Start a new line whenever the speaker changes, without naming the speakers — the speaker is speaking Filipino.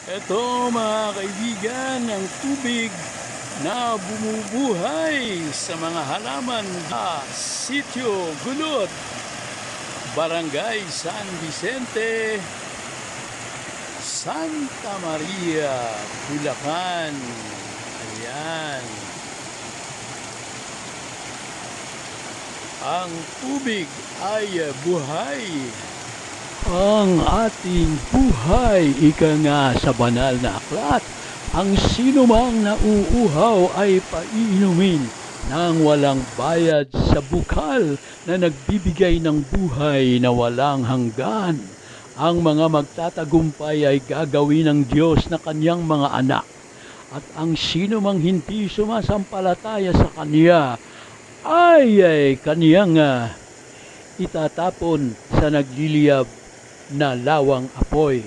Ito mga kaibigan, ang tubig na bumubuhay sa mga halaman sa Sitio Gulot, Barangay San Vicente, Santa Maria, Bulacan. Ayan. Ang tubig ay buhay. Ang ating buhay, ika nga sa banal na aklat, ang sinumang nauuhaw ay paiinumin ng walang bayad sa bukal na nagbibigay ng buhay na walang hanggan. Ang mga magtatagumpay ay gagawin ng Diyos na kanyang mga anak. At ang sinumang hindi sumasampalataya sa Kanya ay kaniyang itatapon sa nagliliyab na lawang apoy.